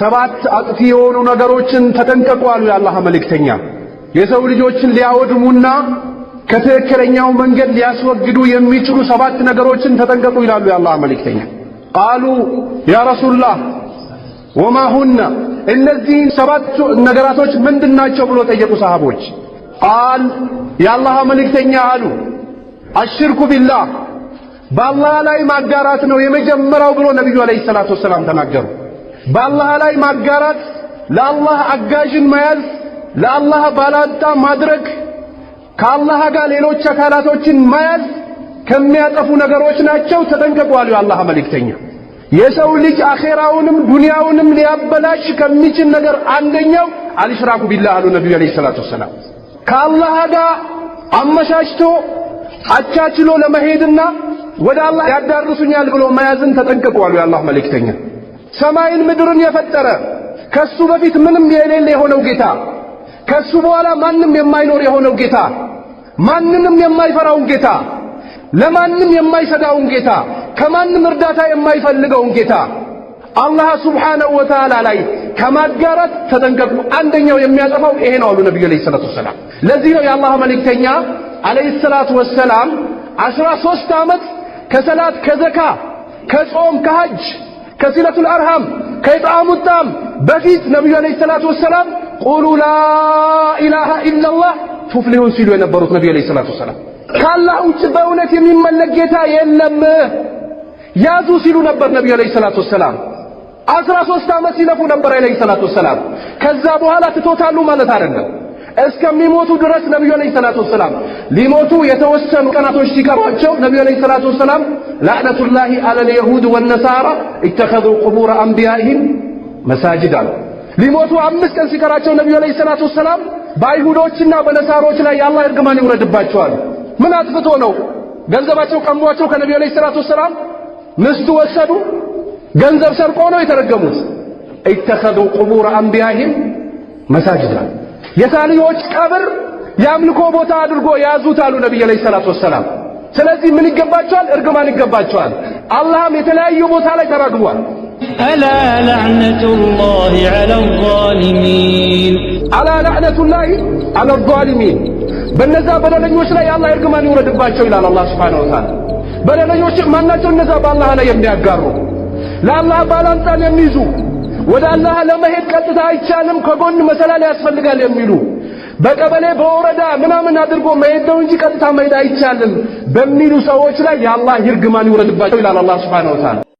ሰባት አጥፊ የሆኑ ነገሮችን ተጠንቀቁ አሉ የአላህ መልእክተኛ። የሰው ልጆችን ሊያወድሙና ከትክክለኛው መንገድ ሊያስወግዱ የሚችሉ ሰባት ነገሮችን ተጠንቀቁ ይላሉ የአላህ መልእክተኛ። ቃሉ ያ ረሱላህ ወማ ሁና፣ እነዚህ ሰባት ነገራቶች ምንድናቸው ብሎ ጠየቁ ሰሃቦች። ቃል የአላህ መልእክተኛ አሉ አሽርኩ ቢላህ፣ በአላህ ላይ ማጋራት ነው የመጀመሪያው ብሎ ነብዩ አለይሂ ሰላቱ ወሰላም ተናገሩ። በአላህ ላይ ማጋራት፣ ለአላህ አጋዥን መያዝ፣ ለአላህ ባላንጣ ማድረግ፣ ከአላህ ጋር ሌሎች አካላቶችን መያዝ ከሚያጠፉ ነገሮች ናቸው፣ ተጠንቀቁ አሉ የአላህ መልእክተኛ። የሰው ልጅ አኼራውንም ዱንያውንም ሊያበላሽ ከሚችል ነገር አንደኛው አልሽራኩ ቢላህ አሉ ነብዩ አለይሂ ሰላቱ ወሰላም። ከአላህ ጋር አመቻችቶ አቻችሎ ለመሄድና ወደ አላህ ያዳርሱኛል ብሎ መያዝን ተጠንቀቁ አሉ የአላህ መልእክተኛ። ሰማይን ምድርን የፈጠረ ከሱ በፊት ምንም የሌለ የሆነው ጌታ፣ ከሱ በኋላ ማንም የማይኖር የሆነው ጌታ፣ ማንንም የማይፈራውን ጌታ፣ ለማንም የማይሰጋውን ጌታ፣ ከማንም እርዳታ የማይፈልገውን ጌታ አላህ ሱብሓነሁ ወተዓላ ላይ ከማጋራት ተጠንቀቁ። አንደኛው የሚያጠፋው ይሄ ነው አሉ ነብዩ አለይሂ ሰላቱ ወሰላም። ለዚህ ነው የአላህ መልእክተኛ አለይሂ ሰላቱ ወሰላም 13 ዓመት ከሰላት ከዘካ ከጾም ከሐጅ ከሲለቱል አርሃም ከኢጥዓሙ ጣም በፊት ነብዩ አለይሂ ሰላቱ ወሰላም ቁሉ ላ ኢላሃ ኢላላህ ቱፍሊሁን ሲሉ የነበሩት ነብዩ አለይሂ ሰላቱ ወሰላም ከአላህ ውጭ በእውነት የሚመለክ ጌታ የለም ያዙ ሲሉ ነበር ነብዩ አለይሂ ሰላቱ ወሰላም። 13 ዓመት ሲለፉ ነበር አለይሂ ሰላቱ ወሰላም። ከዛ በኋላ ትቶታሉ ማለት አይደለም። እስከሚሞቱ ድረስ ነብዩ አለይሂ ሰላቱ ወሰላም ሊሞቱ የተወሰኑ ቀናቶች ሲቀሯቸው ነብዩ አለይሂ ሰላቱ ወሰላም ለዕነቱላሂ ዐለል የሁድ ወነሳራ ኢተኸዙ ቁቡረ አንቢያኢሂም መሳጅድ አሉ። ሊሞቱ 5 ቀን ሲቀራቸው ነብዩ አለይሂ ሰላቱ ወሰላም በአይሁዶችና በነሳሮች ላይ የአላህ እርግማን ይውረድባቸዋል። ምን አጥፍቶ ነው? ገንዘባቸው ቀሟቸው ከነብዩ አለይሂ ሰላቱ ወሰላም ምስቱ ወሰዱ። ገንዘብ ሰርቆ ነው የተረገሙት። ኢተኸዙ ቁቡረ አንቢያኢሂም መሳጅድ አሉ። የሳሊሆች ቀብር የአምልኮ ቦታ አድርጎ ያዙት አሉ ነብዩ አለይሂ ሰላቱ ወሰላም። ስለዚህ ምን ይገባቸዋል? እርግማን ይገባቸዋል። አላህም የተለያዩ ቦታ ላይ ተራግሟል። አላ ለዕነቱላሂ ዐለል ዛሊሚን፣ አላ ለዕነቱላሂ ዐለል ዛሊሚን፣ በነዛ በደለኞች ላይ የአላህ እርግማን ይውረድባቸው ይላል አላህ ሱብሓነሁ ወተዓላ። በደለኞች ማናቸው? እነዛ በአላህ ላይ የሚያጋሩ፣ ለአላህ ባላንጣን የሚይዙ፣ ወደ አላህ ለመሄድ ቀጥታ አይቻልም ከጎን መሰላል ያስፈልጋል የሚሉ፣ በቀበሌ በወረዳ ምናምን አድርጎ መሄድ ነው እንጂ ቀጥታ መሄድ አይቻልም በሚሉ ሰዎች ላይ የአላህ ይርግማን ይውረድባቸው ይላል አላህ ሱብሓነሁ ወተዓላ።